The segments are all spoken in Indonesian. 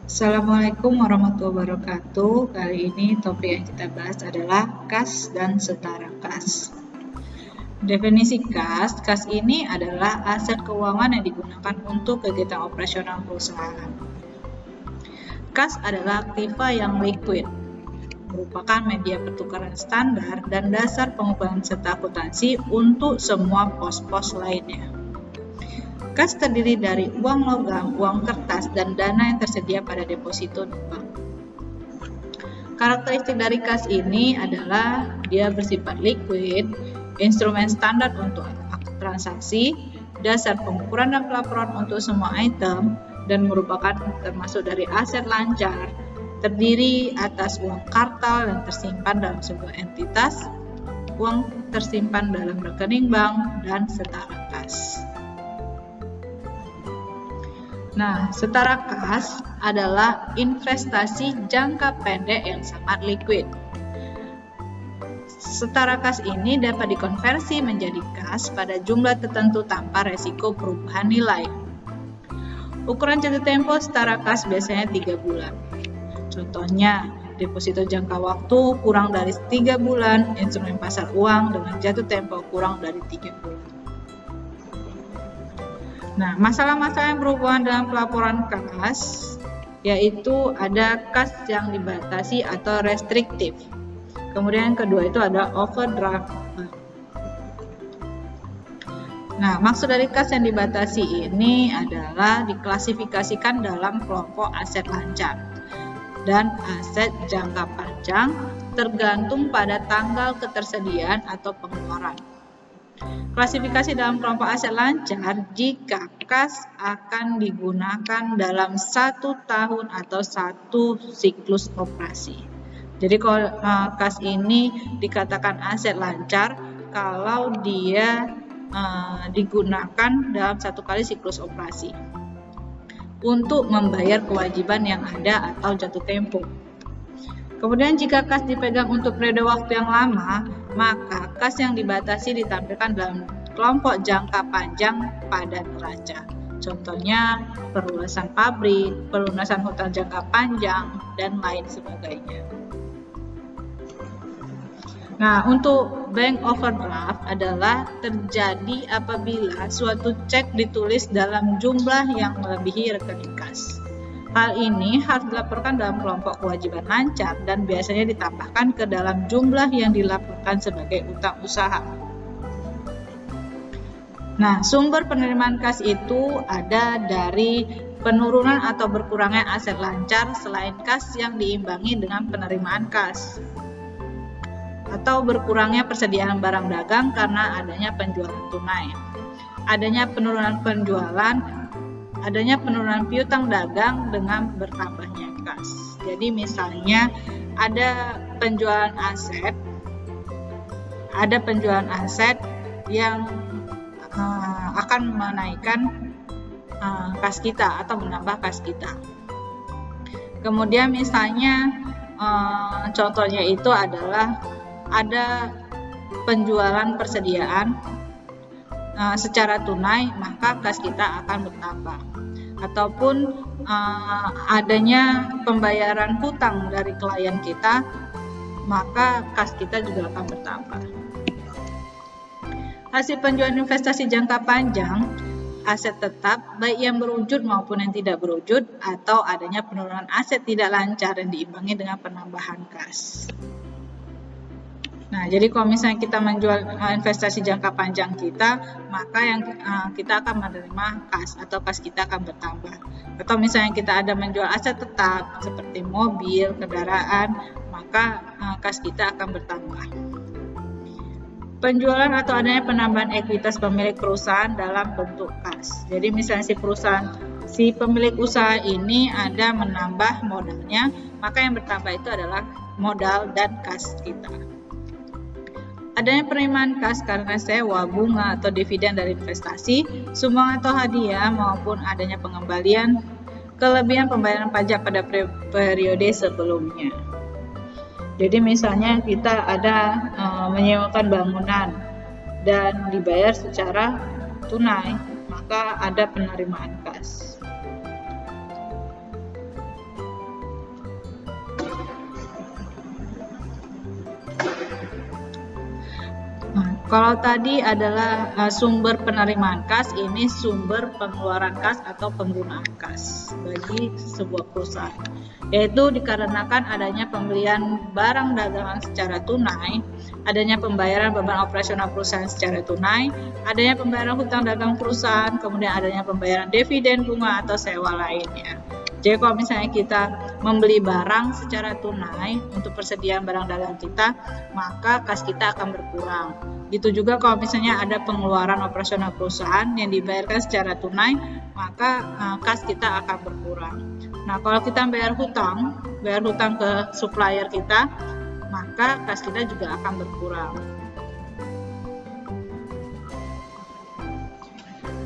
Assalamualaikum warahmatullahi wabarakatuh. Kali ini topik yang kita bahas adalah kas dan setara kas. Definisi kas ini adalah aset keuangan yang digunakan untuk kegiatan operasional perusahaan. Kas adalah aktiva yang liquid, merupakan media pertukaran standar dan dasar pengukuran serta akuntansi untuk semua pos-pos lainnya. Kas terdiri dari uang logam, uang kertas, dan dana yang tersedia pada deposito di bank. Karakteristik dari kas ini adalah dia bersifat liquid, instrumen standar untuk transaksi, dasar pengukuran dan pelaporan untuk semua item, dan merupakan termasuk dari aset lancar, terdiri atas uang kartal yang tersimpan dalam sebuah entitas, uang tersimpan dalam rekening bank, dan setara kas. Nah, setara kas adalah investasi jangka pendek yang sangat liquid. Setara kas ini dapat dikonversi menjadi kas pada jumlah tertentu tanpa resiko perubahan nilai. Ukuran jatuh tempo setara kas biasanya 3 bulan. Contohnya, deposito jangka waktu kurang dari 3 bulan, instrumen pasar uang dengan jatuh tempo kurang dari 3 bulan. Nah, masalah-masalah yang berhubungan dengan pelaporan kas, yaitu ada kas yang dibatasi atau restriktif. Kemudian yang kedua itu ada overdraft. Nah, maksud dari kas yang dibatasi ini adalah diklasifikasikan dalam kelompok aset lancar dan aset jangka panjang tergantung pada tanggal ketersediaan atau pengeluaran. Klasifikasi dalam kelompok aset lancar jika kas akan digunakan dalam 1 tahun atau 1 siklus operasi. Jadi kalau kas ini dikatakan aset lancar kalau dia digunakan dalam 1 kali siklus operasi untuk membayar kewajiban yang ada atau jatuh tempo. Kemudian jika kas dipegang untuk periode waktu yang lama, maka kas yang dibatasi ditampilkan dalam kelompok jangka panjang pada neraca. Contohnya perluasan pabrik, pelunasan hutang jangka panjang, dan lain sebagainya. Nah, untuk bank overdraft adalah terjadi apabila suatu cek ditulis dalam jumlah yang melebihi rekening kas. Hal ini harus dilaporkan dalam kelompok kewajiban lancar dan biasanya ditambahkan ke dalam jumlah yang dilaporkan sebagai utang usaha. Nah, sumber penerimaan kas itu ada dari penurunan atau berkurangnya aset lancar selain kas yang diimbangi dengan penerimaan kas, atau berkurangnya persediaan barang dagang karena adanya penjualan tunai, adanya penurunan penjualan, adanya penurunan piutang dagang dengan bertambahnya kas. Jadi misalnya ada penjualan aset yang akan menaikkan kas kita atau menambah kas kita. Kemudian misalnya contohnya itu adalah ada penjualan persediaan secara tunai, maka kas kita akan bertambah. Ataupun adanya pembayaran hutang dari klien kita, maka kas kita juga akan bertambah. Hasil penjualan investasi jangka panjang, aset tetap baik yang berwujud maupun yang tidak berwujud, atau adanya penurunan aset tidak lancar yang diimbangi dengan penambahan kas. Nah, jadi kalau misalnya kita menjual investasi jangka panjang kita, maka yang kita akan menerima kas atau kas kita akan bertambah. Atau misalnya kita ada menjual aset tetap seperti mobil, kendaraan, maka kas kita akan bertambah. Penjualan atau adanya penambahan ekuitas pemilik perusahaan dalam bentuk kas. Jadi misalnya si pemilik usaha ini ada menambah modalnya, maka yang bertambah itu adalah modal dan kas kita. Adanya penerimaan kas karena sewa, bunga, atau dividen dari investasi, sumbangan atau hadiah, maupun adanya pengembalian kelebihan pembayaran pajak pada periode sebelumnya. Jadi misalnya kita ada menyewakan bangunan dan dibayar secara tunai, maka ada penerimaan kas. Kalau tadi adalah sumber penerimaan kas, ini sumber pengeluaran kas atau penggunaan kas bagi sebuah perusahaan. Yaitu dikarenakan adanya pembelian barang dagangan secara tunai, adanya pembayaran beban operasional perusahaan secara tunai, adanya pembayaran hutang dagang perusahaan, kemudian adanya pembayaran dividen, bunga, atau sewa lainnya. Jadi kalau misalnya kita membeli barang secara tunai untuk persediaan barang dagang kita, maka kas kita akan berkurang. Gitu juga kalau misalnya ada pengeluaran operasional perusahaan yang dibayarkan secara tunai, maka kas kita akan berkurang. Nah, kalau kita bayar hutang ke supplier kita, maka kas kita juga akan berkurang.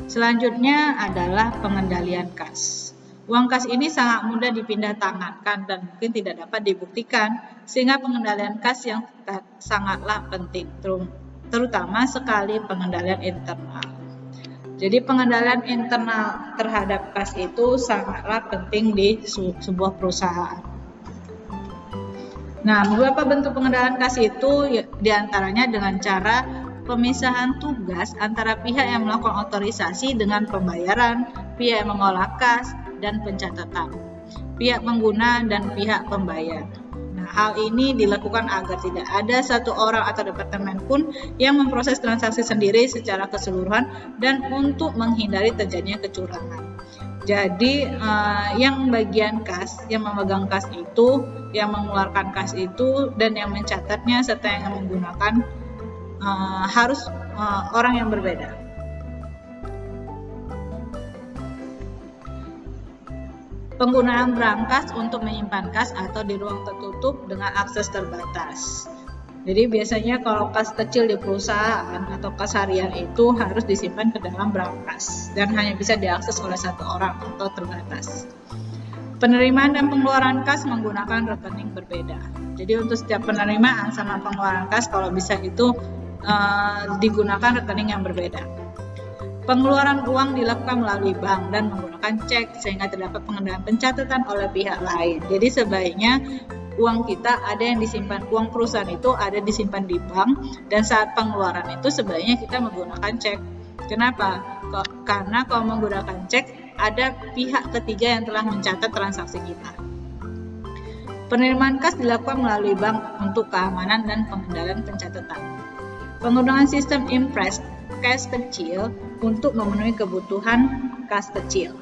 Selanjutnya adalah pengendalian kas. Uang kas ini sangat mudah dipindah tangankan dan mungkin tidak dapat dibuktikan, sehingga pengendalian kas yang sangatlah penting, terutama sekali pengendalian internal. Jadi pengendalian internal terhadap kas itu sangatlah penting di sebuah perusahaan. Nah, beberapa bentuk pengendalian kas itu diantaranya dengan cara pemisahan tugas antara pihak yang melakukan otorisasi dengan pembayaran, pihak yang mengolah kas, dan pencatatan, pihak pengguna dan pihak pembayar. Nah, hal ini dilakukan agar tidak ada satu orang atau departemen pun yang memproses transaksi sendiri secara keseluruhan dan untuk menghindari terjadinya kecurangan. Jadi yang bagian kas, yang memegang kas itu, yang mengeluarkan kas itu, dan yang mencatatnya serta yang menggunakan harus orang yang berbeda. Penggunaan brankas untuk menyimpan kas atau di ruang tertutup dengan akses terbatas. Jadi biasanya kalau kas kecil di perusahaan atau kas harian itu harus disimpan ke dalam brankas dan hanya bisa diakses oleh satu orang atau terbatas. Penerimaan dan pengeluaran kas menggunakan rekening berbeda. Jadi untuk setiap penerimaan sama pengeluaran kas kalau bisa itu digunakan rekening yang berbeda. Pengeluaran uang dilakukan melalui bank dan menggunakan cek sehingga terdapat pengendalian pencatatan oleh pihak lain. Jadi sebaiknya uang kita ada yang disimpan, uang perusahaan itu ada disimpan di bank, dan saat pengeluaran itu sebaiknya kita menggunakan cek. Kenapa? Karena kalau menggunakan cek ada pihak ketiga yang telah mencatat transaksi kita. Penerimaan kas dilakukan melalui bank untuk keamanan dan pengendalian pencatatan. Penggunaan sistem impress kas kecil untuk memenuhi kebutuhan kas kecil.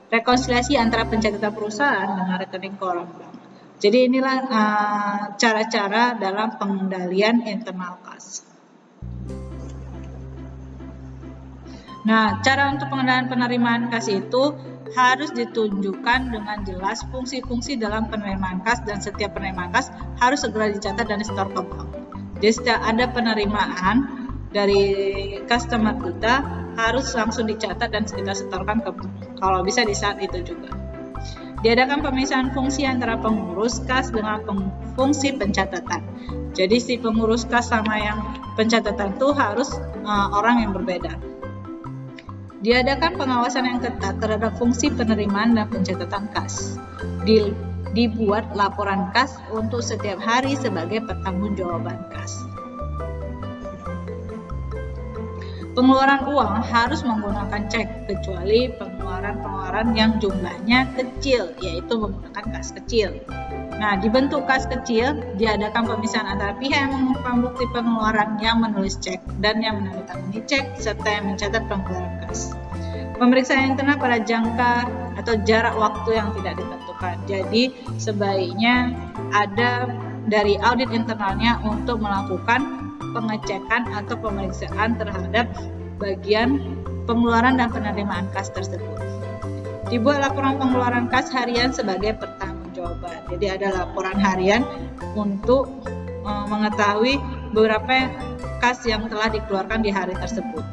Rekonsiliasi antara pencatatan perusahaan dengan rekening keuangan bank. Jadi inilah cara-cara dalam pengendalian internal kas. Nah, cara untuk pengendalian penerimaan kas itu harus ditunjukkan dengan jelas fungsi-fungsi dalam penerimaan kas, dan setiap penerimaan kas harus segera dicatat dan disetor ke bank. Jadi setiap ada penerimaan dari customer kita harus langsung dicatat dan kita setorkan ke bank. Kalau bisa di saat itu juga. Diadakan pemisahan fungsi antara pengurus kas dengan fungsi pencatatan. Jadi si pengurus kas sama yang pencatatan itu harus orang yang berbeda. Diadakan pengawasan yang ketat terhadap fungsi penerimaan dan pencatatan kas. Dibuat laporan kas untuk setiap hari sebagai pertanggungjawaban kas. Pengeluaran uang harus menggunakan cek kecuali pengeluaran yang jumlahnya kecil, yaitu menggunakan kas kecil. Nah, dibentuk kas kecil, diadakan pemisahan antara pihak yang mengumpulkan bukti pengeluaran yang menulis cek dan yang menandatangani cek serta yang mencatat pengeluaran kas. Pemeriksaan internal pada jangka atau jarak waktu yang tidak ditentukan. Jadi sebaiknya ada dari audit internalnya untuk melakukan pengecekan atau pemeriksaan terhadap bagian pengeluaran dan penerimaan kas tersebut. Dibuat laporan pengeluaran kas harian sebagai pertanggungjawaban. Jadi ada laporan harian untuk mengetahui beberapa kas yang telah dikeluarkan di hari tersebut.